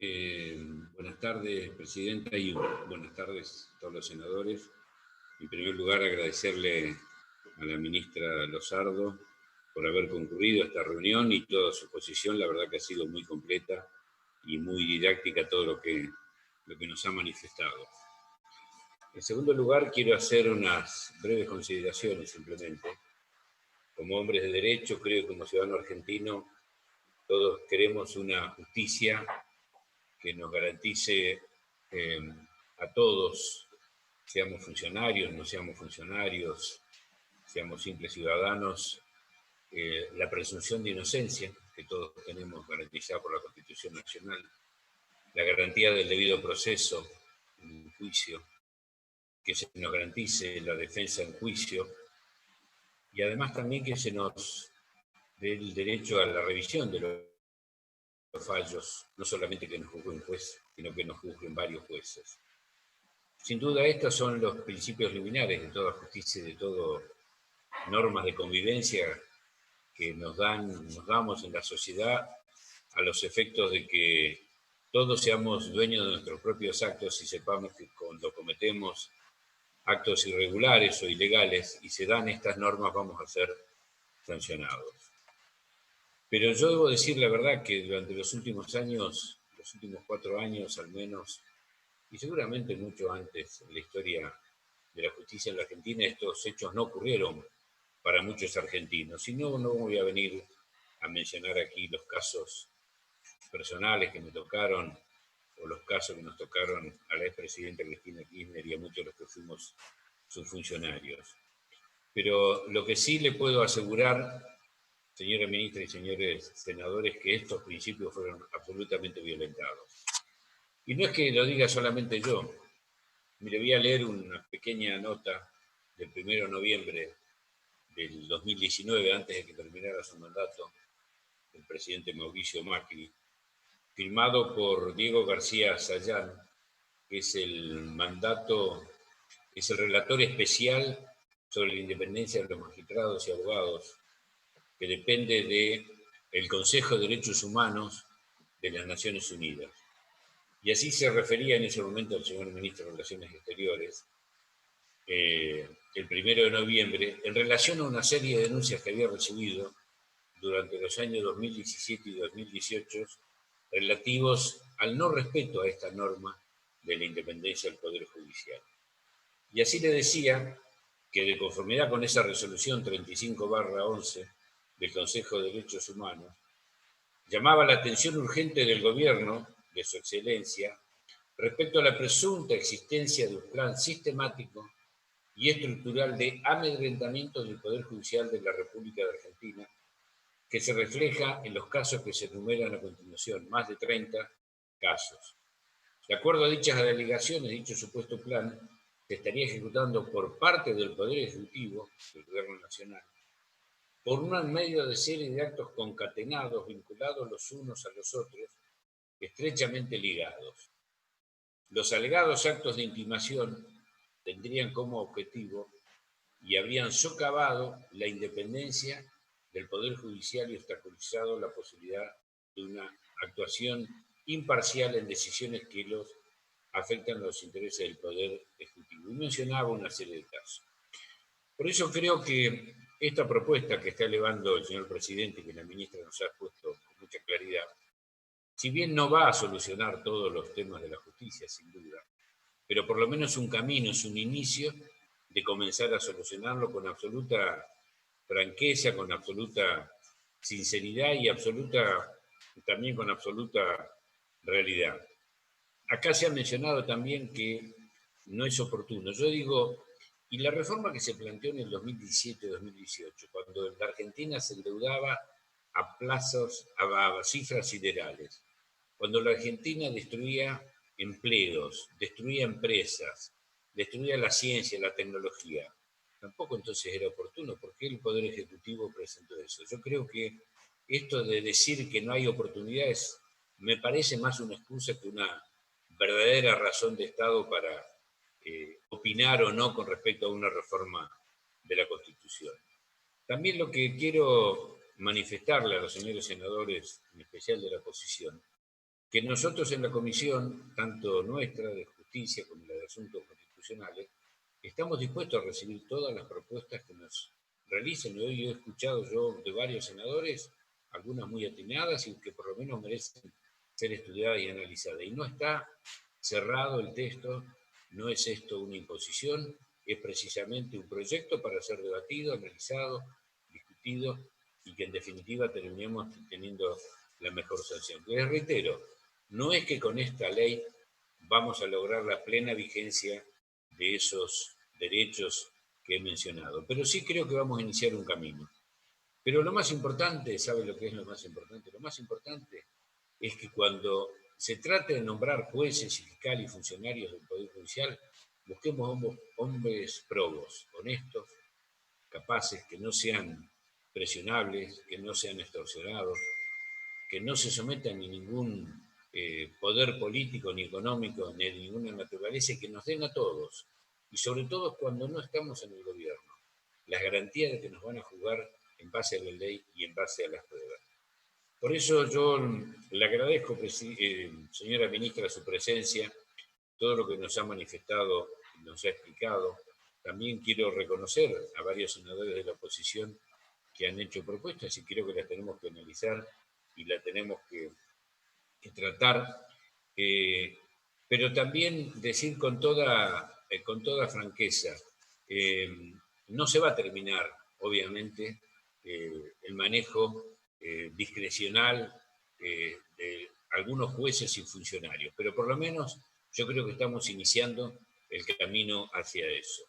Buenas tardes, Presidenta, y buenas tardes a todos los senadores. En primer lugar, agradecerle a la ministra Losardo por haber concurrido a esta reunión y toda su exposición. La verdad que ha sido muy completa y muy didáctica todo lo que nos ha manifestado. En segundo lugar, quiero hacer unas breves consideraciones simplemente. Como hombres de derecho, creo que como ciudadano argentino, todos queremos una justicia que nos garantice a todos, seamos funcionarios, no seamos funcionarios, seamos simples ciudadanos, la presunción de inocencia que todos tenemos garantizada por la Constitución Nacional, la garantía del debido proceso en un juicio, que se nos garantice la defensa en juicio y además también que se nos dé el derecho a la revisión de los fallos, no solamente que nos juzgue un juez, sino que nos juzguen varios jueces. Sin duda, estos son los principios liminares de toda justicia y de todas normas de convivencia que nos damos en la sociedad a los efectos de que todos seamos dueños de nuestros propios actos y sepamos que cuando cometemos actos irregulares o ilegales y se dan estas normas vamos a ser sancionados. Pero yo debo decir la verdad que durante los últimos años, los últimos 4 años al menos, y seguramente mucho antes en la historia de la justicia en la Argentina, estos hechos no ocurrieron para muchos argentinos. Si no, no voy a venir a mencionar aquí los casos personales que me tocaron o los casos que nos tocaron a la expresidenta Cristina Kirchner y a muchos de los que fuimos sus funcionarios. Pero lo que sí le puedo asegurar, señora ministra y señores senadores, que estos principios fueron absolutamente violentados. Y no es que lo diga solamente yo. Mire, voy a leer una pequeña nota del 1 de noviembre del 2019, antes de que terminara su mandato, el presidente Mauricio Macri, firmado por Diego García Sayán, que es el relator especial sobre la independencia de los magistrados y abogados, que depende del Consejo de Derechos Humanos de las Naciones Unidas. Y así se refería en ese momento el señor ministro de Relaciones Exteriores, el 1 de noviembre, en relación a una serie de denuncias que había recibido durante los años 2017 y 2018 relativos al no respeto a esta norma de la independencia del Poder Judicial. Y así le decía que de conformidad con esa resolución 35/11 del Consejo de Derechos Humanos, llamaba la atención urgente del gobierno, de su excelencia, respecto a la presunta existencia de un plan sistemático y estructural de amedrentamiento del Poder Judicial de la República de Argentina, que se refleja en los casos que se enumeran a continuación, más de 30 casos. De acuerdo a dichas alegaciones, dicho supuesto plan se estaría ejecutando por parte del Poder Ejecutivo, del Gobierno Nacional, por un medio de serie de actos concatenados, vinculados los unos a los otros, estrechamente ligados. Los alegados actos de intimación tendrían como objetivo y habrían socavado la independencia del Poder Judicial y obstaculizado la posibilidad de una actuación imparcial en decisiones que los afectan a los intereses del Poder Ejecutivo. Y mencionaba una serie de casos. Por eso creo que esta propuesta que está elevando el señor presidente y que la ministra nos ha expuesto con mucha claridad, si bien no va a solucionar todos los temas de la justicia, sin duda, pero por lo menos un camino, es un inicio de comenzar a solucionarlo con absoluta franqueza, con absoluta sinceridad y también con absoluta realidad. Acá se ha mencionado también que no es oportuno. Yo digo, y la reforma que se planteó en el 2017-2018, cuando la Argentina se endeudaba a plazos, a cifras siderales, cuando la Argentina destruía empleos, destruía empresas, destruía la ciencia, la tecnología, tampoco entonces era oportuno. ¿Por qué el Poder Ejecutivo presentó eso? Yo creo que esto de decir que no hay oportunidades me parece más una excusa que una verdadera razón de Estado para opinar o no con respecto a una reforma de la Constitución. También lo que quiero manifestarle a los señores senadores, en especial de la oposición, que nosotros en la comisión, tanto nuestra de justicia como la de asuntos constitucionales, estamos dispuestos a recibir todas las propuestas que nos realicen. Y hoy he escuchado yo de varios senadores, algunas muy atinadas y que por lo menos merecen ser estudiadas y analizadas. Y no está cerrado el texto, no es esto una imposición, es precisamente un proyecto para ser debatido, analizado, discutido y que en definitiva terminemos teniendo la mejor sanción. Les reitero, no es que con esta ley vamos a lograr la plena vigencia de esos derechos que he mencionado, pero sí creo que vamos a iniciar un camino. Pero lo más importante, ¿sabe lo que es lo más importante? Lo más importante es que cuando se trate de nombrar jueces y fiscales y funcionarios del Poder Judicial, busquemos hombres probos, honestos, capaces, que no sean presionables, que no sean extorsionados, que no se sometan a ningún poder político ni económico ni de ninguna naturaleza y que nos den a todos, y sobre todo cuando no estamos en el gobierno, las garantías de que nos van a jugar en base a la ley y en base a las pruebas. Por eso yo le agradezco, señora ministra, su presencia, todo lo que nos ha manifestado y nos ha explicado. También quiero reconocer a varios senadores de la oposición que han hecho propuestas y creo que las tenemos que analizar y las tenemos que tratar, pero también decir con toda franqueza, no se va a terminar, obviamente, el manejo discrecional de algunos jueces y funcionarios, pero por lo menos yo creo que estamos iniciando el camino hacia eso.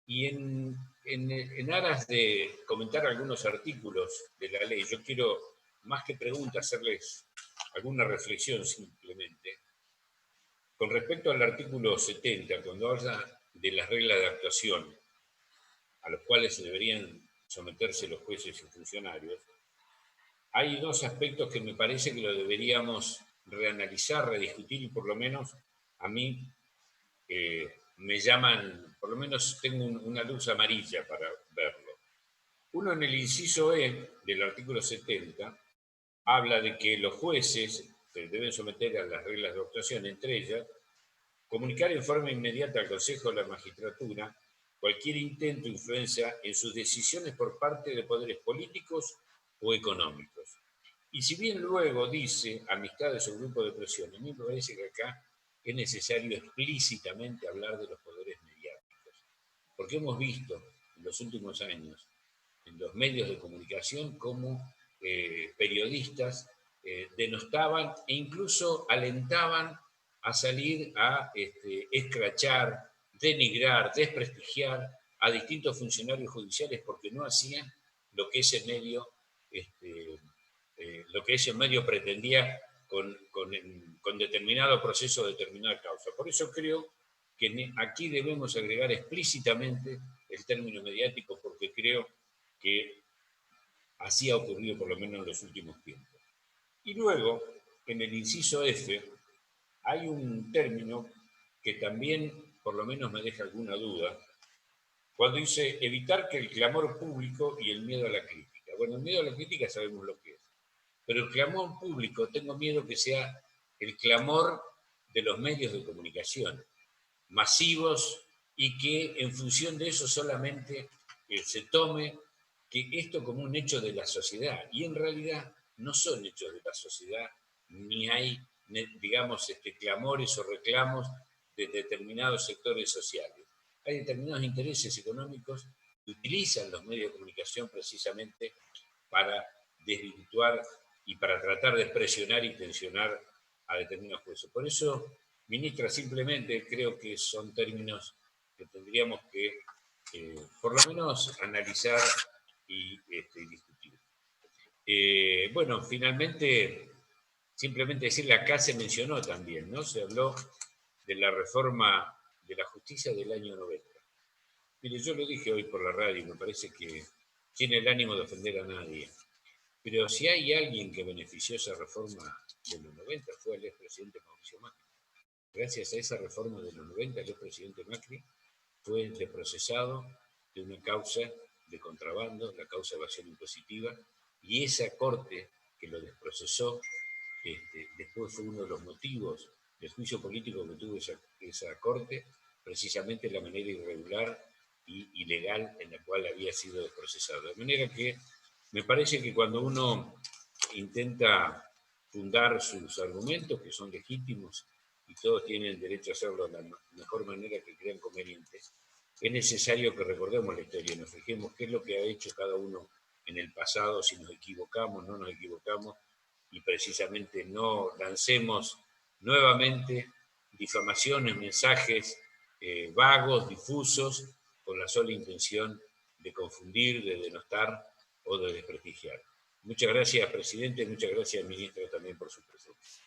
Y en aras de comentar algunos artículos de la ley, yo quiero, más que preguntas, hacerles alguna reflexión simplemente. Con respecto al artículo 70, cuando habla de las reglas de actuación a los cuales se deberían someterse los jueces y funcionarios, hay dos aspectos que me parece que lo deberíamos reanalizar, rediscutir y por lo menos a mí me llaman, por lo menos tengo una luz amarilla para verlo. Uno, en el inciso E del artículo 70, habla de que los jueces se deben someter a las reglas de actuación, entre ellas, comunicar en forma inmediata al Consejo de la Magistratura cualquier intento o influencia en sus decisiones por parte de poderes políticos o económicos. Y si bien luego dice amistades o grupos de presión, a mí me parece que acá es necesario explícitamente hablar de los poderes mediáticos, porque hemos visto en los últimos años en los medios de comunicación cómo periodistas denostaban e incluso alentaban a salir a escrachar, denigrar, desprestigiar a distintos funcionarios judiciales porque no hacían lo que ese medio pretendía con determinado proceso, determinada causa. Por eso creo que aquí debemos agregar explícitamente el término mediático, porque creo que así ha ocurrido por lo menos en los últimos tiempos. Y luego, en el inciso F, hay un término que también por lo menos me deja alguna duda, cuando dice evitar que el clamor público y el miedo a la crítica. Bueno, el miedo a la crítica sabemos lo que es, pero el clamor público tengo miedo que sea el clamor de los medios de comunicación, masivos, y que en función de eso solamente se tome que esto como un hecho de la sociedad, y en realidad no son hechos de la sociedad, ni hay, digamos, clamores o reclamos de determinados sectores sociales. Hay determinados intereses económicos que utilizan los medios de comunicación precisamente para desvirtuar y para tratar de presionar y tensionar a determinados jueces. Por eso, ministra, simplemente creo que son términos que tendríamos que, por lo menos, analizar y discutir. Bueno, finalmente, simplemente decirle, acá se mencionó también, ¿no? Se habló de la reforma de la justicia del año 90. Mire, yo lo dije hoy por la radio, me parece que tiene el ánimo de ofender a nadie. Pero si hay alguien que benefició esa reforma de los 90 fue el expresidente Mauricio Macri. Gracias a esa reforma de los 90, el expresidente Macri fue desprocesado de una causa de contrabando, la causa de evasión impositiva, y esa corte que lo desprocesó después fue uno de los motivos del juicio político que tuvo esa corte, precisamente la manera irregular y ilegal en la cual había sido procesado. De manera que me parece que cuando uno intenta fundar sus argumentos, que son legítimos y todos tienen derecho a hacerlo de la mejor manera que crean conveniente, es necesario que recordemos la historia y nos fijemos qué es lo que ha hecho cada uno en el pasado, si nos equivocamos, no nos equivocamos, y precisamente no lancemos nuevamente difamaciones, mensajes vagos, difusos, con la sola intención de confundir, de denostar o de desprestigiar. Muchas gracias, presidente, muchas gracias, ministro, también por su presencia.